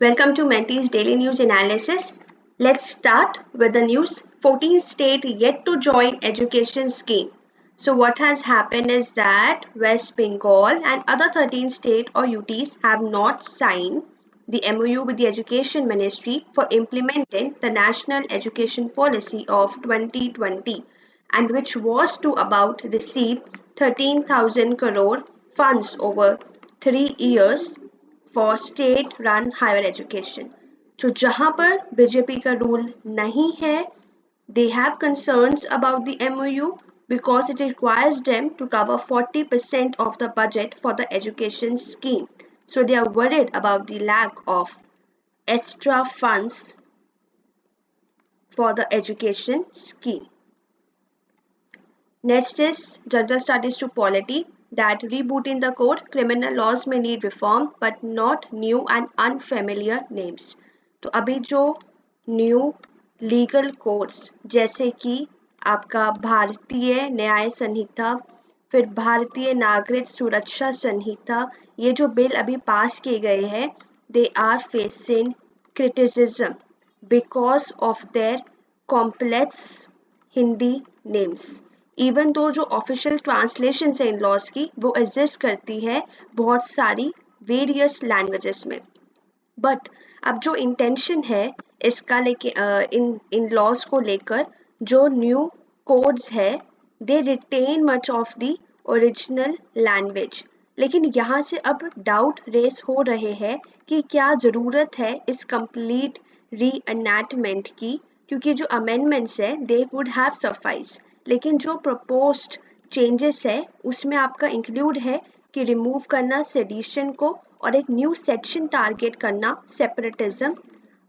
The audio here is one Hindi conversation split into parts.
Welcome to Mentee's Daily News Analysis. Let's start with the news. 14 states yet to join education scheme. So what has happened is that West Bengal and other 13 states or UTs have not signed the MOU with the Education Ministry for implementing the National Education Policy of 2020, and which was to about receive 13,000 crore funds over 3 years for state run higher education. तो जहां पर बीजेपी का रूल नहीं है, they have concerns about the MOU because it requires them to cover 40% of the budget for the education scheme. So they are worried about the lack of extra funds for the education scheme. Next is General Studies to Polity, that rebooting the code, criminal laws may need reform but not new and unfamiliar names. तो अभी जो न्यू लीगल कोड्स जैसे कि आपका भारतीय न्याय संहिता, फिर भारतीय नागरिक सुरक्षा संहिता, ये जो बिल अभी पास किए गए हैं, they are facing criticism because of their complex Hindi names. Even though जो ऑफिशियल ट्रांसलेशन है इन लॉज की वो एग्जिस्ट करती है बहुत सारी वेरियस लैंग्वेजेस में, बट अब जो इंटेंशन है इसका लेके इन लॉज को लेकर जो न्यू कोड्स है they retain much of the original language. लेकिन यहाँ से अब डाउट रेस हो रहे हैं कि क्या ज़रूरत है इस कंप्लीट री एनैक्टमेंट की, क्योंकि जो अमेंडमेंट्स है दे वुड हैव सफाइस, लेकिन जो प्रपोज्ड चेंजेस है उसमें आपका इंक्लूड है कि रिमूव करना सेडिशन को और एक न्यू सेक्शन टारगेट करना सेपरेटिज्म,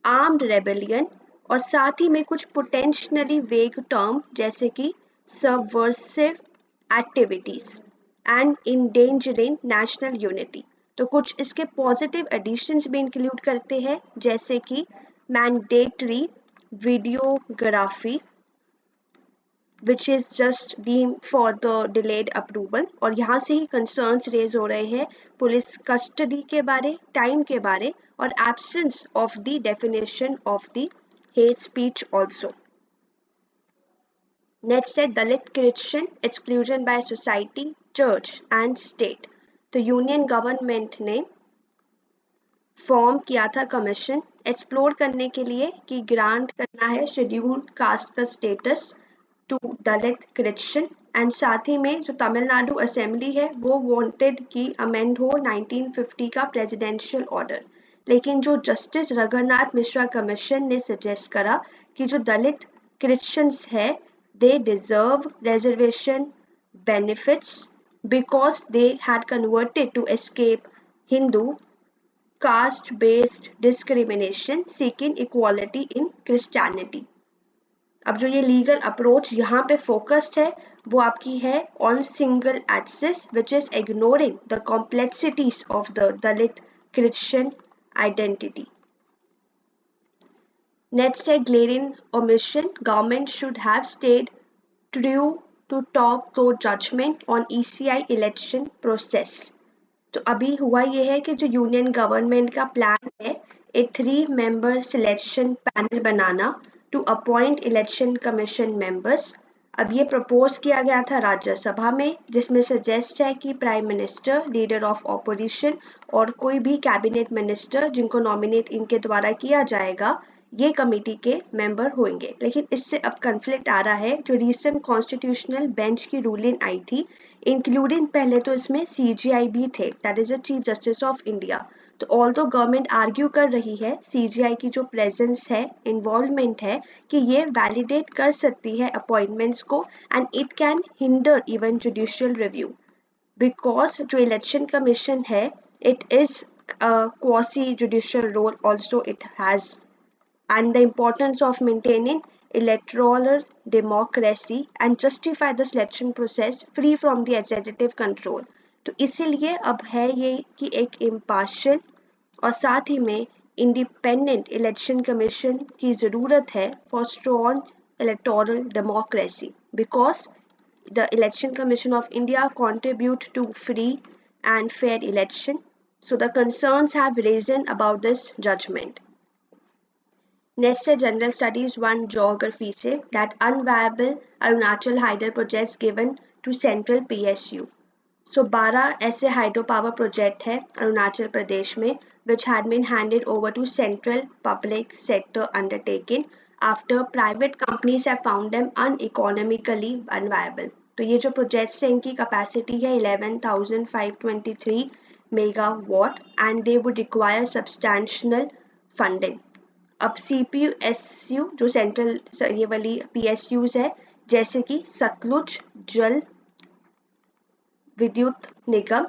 आर्म्ड रेबेलियन, और साथ ही में कुछ पोटेंशियली वेग टर्म जैसे कि subversive activities and endangering national unity. तो कुछ इसके पॉजिटिव एडिशंस भी इंक्लूड करते हैं जैसे कि mandatory videography which is just deemed for the delayed approval. और यहाँ से ही concerns raise हो रहे हैं पुलिस कस्टडी के बारे, टाइम के बारे और absence of the definition of the hate speech also. Next है Dalit Christian exclusion by society, church and state. तो यूनियन गवर्नमेंट ने फॉर्म किया था कमीशन एक्सप्लोर करने के लिए कि ग्रांट करना है शेड्यूल्ड कास्ट का status to Dalit Christian, and साथ ही में जो तमिलनाडु असेंबली है वो वांटेड कि अमेंड हो 1950 का प्रेसिडेंशियल ऑर्डर. लेकिन जो जस्टिस रघुनाथ मिश्रा कमीशन ने सजेस्ट करा कि जो दलित क्रिश्चियंस है they deserve reservation benefits because they had converted to escape Hindu caste based discrimination seeking equality in Christianity. अब जो ये लीगल अप्रोच यहाँ पे फोकस्ड है वो आपकी है on single axis which is ignoring the complexities of the Dalit Christian identity. Next है glaring omission, government should have stayed true to top court judgment on ECI election process. तो अभी हुआ ये है कि जो यूनियन गवर्नमेंट का प्लान है एक 3 मेंबर सिलेक्शन पैनल बनाना to appoint election commission members. अब ये प्रपोज किया गया था राज्यसभा में जिसमें सजेस्ट है कि prime minister, leader of opposition और कोई भी कैबिनेट मिनिस्टर जिनको नॉमिनेट इनके द्वारा किया जाएगा ये कमेटी के मेंबर होंगे. लेकिन इससे अब कन्फ्लिक्ट आ रहा है जो रीसेंट कॉन्स्टिट्यूशनल बेंच की रूलिंग आई थी, इंक्लूडिंग पहले तो इसमें CGI भी थे, that is the chief justice of India. तो ऑल दो गवर्नमेंट आर्ग्यू कर रही है CGI की जो प्रेजेंस है, इन्वॉल्वमेंट है, कि ये वैलिडेट कर सकती है अपॉइंटमेंट्स को and it can hinder even judicial review because जो इलेक्शन कमीशन है it is quasi judicial role also it has, and the importance of maintaining electoral democracy and justify the selection process free from the executive control. तो इसीलिए अब है ये कि एक impartial और साथ ही में independent election commission की ज़रूरत है for strong electoral democracy because the election commission of India contribute to free and fair election So the concerns have risen about this judgment. Next है General Studies 1 Geography से that unviable Arunachal hydel projects given to Central PSU. So 12 ऐसे हाइड्रो पावर प्रोजेक्ट है अरुणाचल प्रदेश में which had been handed over to central public sector undertaking after private companies have found them uneconomically unviable. तो ये जो प्रोजेक्ट्स हैं इनकी कैपेसिटी है 11,523 megawatt and they would require substantial funding. अब CPSU जो सेंट्रल ये वाली PSUs है जैसे कि सतलुज जल विद्युत निगम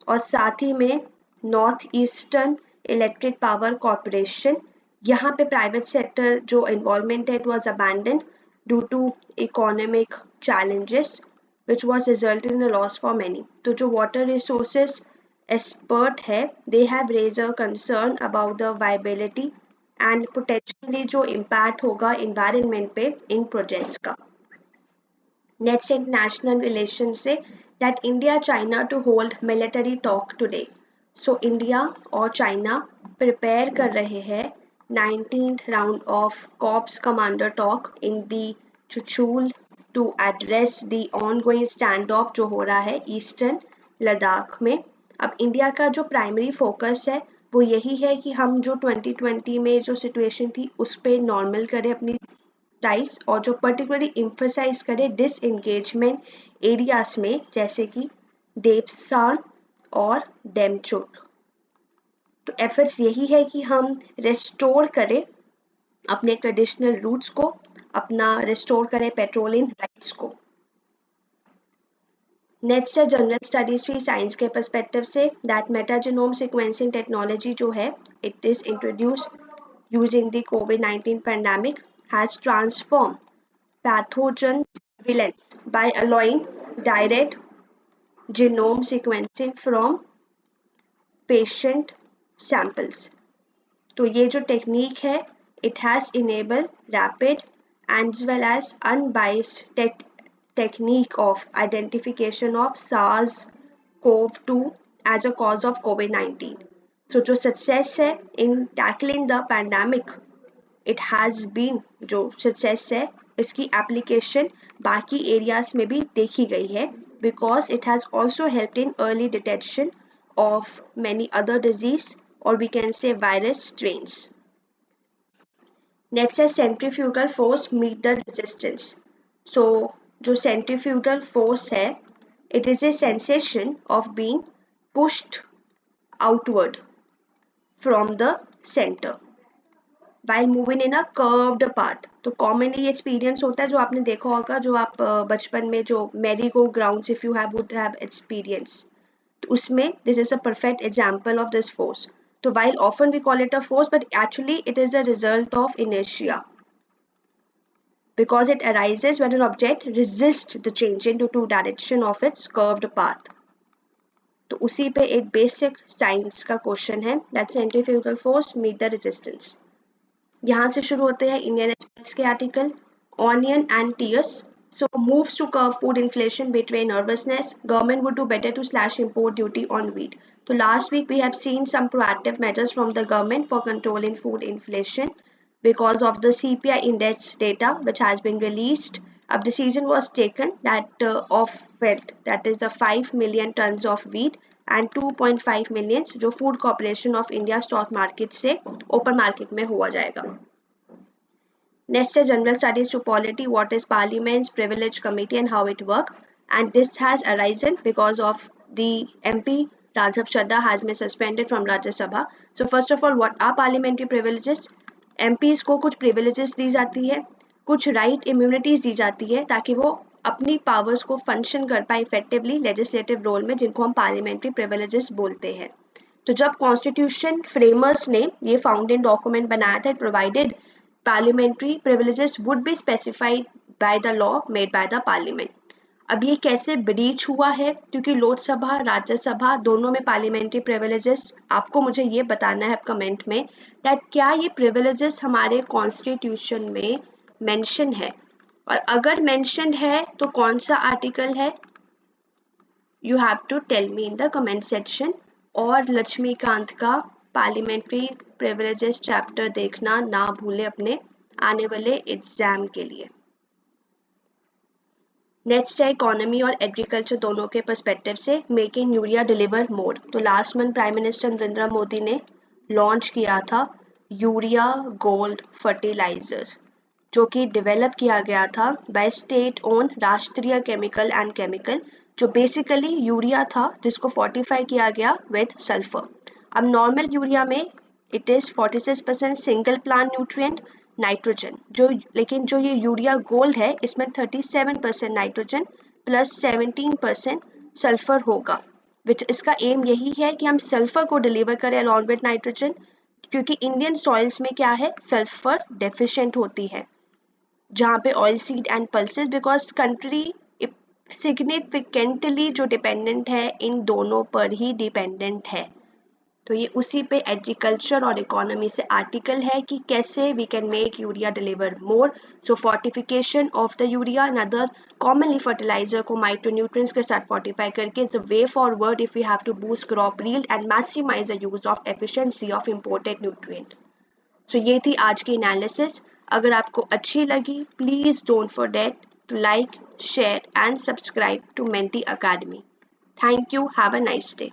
और साथ ही में north eastern electric power corporation, यहाँ पे प्राइवेट सेक्टर जो इन्वॉल्वमेंट है it was abandoned due to economic challenges which was resulted in a loss for many. तो जो water resources expert है they have raised a concern about the viability and potentially जो impact होगा environment पे इन projects का. Next international relations से that India China to hold military talk today. So India और China prepare कर रहे हैं 19th round of Corps Commander talk in the Chuchul to address the ongoing standoff जो हो रहा है ईस्टर्न लद्दाख में. अब इंडिया का जो प्राइमरी फोकस है वो यही है कि हम जो 2020 में जो सिचुएशन थी उस पर नॉर्मल करें अपनी टाइस और जो पर्टिकुलरली इम्फोसाइज करें डिसएंगेजमेंट एरियाज में जैसे कि देपसान और डेमचोक. तो एफर्ट्स यही है कि हम रेस्टोर करें अपने ट्रेडिशनल रूट्स को, अपना रेस्टोर करें पेट्रोलियम राइट्स को. नेक्स्ट है जनरल स्टडीज फ्री साइंस के पर्सपेक्टिव से दैट मेटाजेनोम सीक्वेंसिंग टेक्नोलॉजी जो है it is introduced using the COVID-19 pandemic has transformed pathogen surveillance by allowing direct genome sequencing from patient samples. तो ये जो टेक्निक है it has enabled rapid as well as unbiased technique of identification of SARS-CoV-2 as a cause of COVID-19. So जो success है in tackling the pandemic it has been जो सक्सेस है इसकी एप्लीकेशन बाकी एरियाज में भी देखी गई है because it has also helped in early detection of many other disease और we can say virus strains. Next है centrifugal force meet the resistance. So जो सेंट्रीफ्यूगल फोर्स है it is a sensation of being pushed outward from the centre while moving in a curved path. तो commonly ये experience होता है जो आपने देखा होगा जो आप बचपन में जो merry go grounds if you have would have experience. तो उसमें this is a perfect example of this force. तो while often we call it a force but actually it is a result of inertia because it arises when an object resists the change into two direction of its curved path. तो उसी पे एक basic science का question है that centrifugal force meet the resistance. यहाँ से शुरू होते हैं इंडियन एक्सप्रेस के article onion and tears. So moves to curb food inflation betray nervousness government would do better to slash import duty on wheat. तो last week we have seen some proactive measures from the government for controlling food inflation because of the CPI index data which has been released. A decision was taken that that is a 5 million tons of wheat and 2.5 million जो food corporation of India stock market से ओपन मार्केट में हुआ जाएगा. नेक्स्ट है general studies two polity what is parliament's privilege committee and how it work and this has arisen because of the MP Raghav Chadha has been suspended from Rajya Sabha. So first of all, what are parliamentary privileges? MPs को कुछ privileges दी जाती है, कुछ right immunities दी जाती है ताकि वो अपनी पावर्स को फंक्शन कर पाए इफेक्टिवली लेजिस्लेटिव रोल में जिनको हम पार्लियामेंट्री प्रिविलेजेस बोलते हैं. तो जब कॉन्स्टिट्यूशन फ्रेमर्स ने ये फाउंडिंग डॉक्यूमेंट बनाया था, it provided parliamentary privileges would be specified by the law made by the parliament. अब ये कैसे ब्रीच हुआ है क्योंकि लोकसभा राज्यसभा दोनों में पार्लियामेंट्री प्रिविलेजेस, आपको मुझे ये बताना है कमेंट में दैट क्या ये प्रिविलेजेस हमारे कॉन्स्टिट्यूशन में मेंशन है और अगर मेंशन है तो कौन सा आर्टिकल है. You have to tell me in the comment section और लक्ष्मीकांत का पार्लियामेंट्री प्रिविलेजेस चैप्टर देखना ना भूले अपने आने वाले एग्जाम के लिए। नेक्स्ट है इकोनॉमी और एग्रीकल्चर दोनों के पर्सपेक्टिव से मेकिंग यूरिया डिलीवर मोर। तो last month prime minister Narendra Modi ने लॉन्च किया था यूरिया गोल्ड फर्टिलाइजर, जो कि डेवलप किया गया था बाय स्टेट ओन राष्ट्रीय केमिकल एंड केमिकल, जो बेसिकली यूरिया था जिसको फोर्टिफाई किया गया विद सल्फर। अब नॉर्मल यूरिया में it is 46% single plant nutrient nitrogen, जो लेकिन जो ये यूरिया गोल्ड है इसमें 37% नाइट्रोजन प्लस 17% सल्फर होगा, विच इसका एम यही है कि हम सल्फर को डिलीवर करें अलॉन्ग विद नाइट्रोजन, क्योंकि इंडियन सॉइल्स में क्या है, सल्फर डेफिशिएंट होती है जहाँ पे oil seed and pulses, because country significantly जो डिपेंडेंट है इन दोनों पर ही डिपेंडेंट है। तो ये उसी पे एग्रीकल्चर और इकोनॉमी से आर्टिकल है कि कैसे we can make urea deliver more. So fortification of the urea and other commonly fertilizer को माइक्रोन्यूट्रिएंट्स के साथ फोर्टिफाई करके is a way forward if you have to boost crop yield and maximize the use of efficiency of imported nutrient. So ये थी आज की एनालिसिस। अगर आपको अच्छी लगी please don't forget to like share and subscribe to Mentee Academy. Thank you, have a nice day.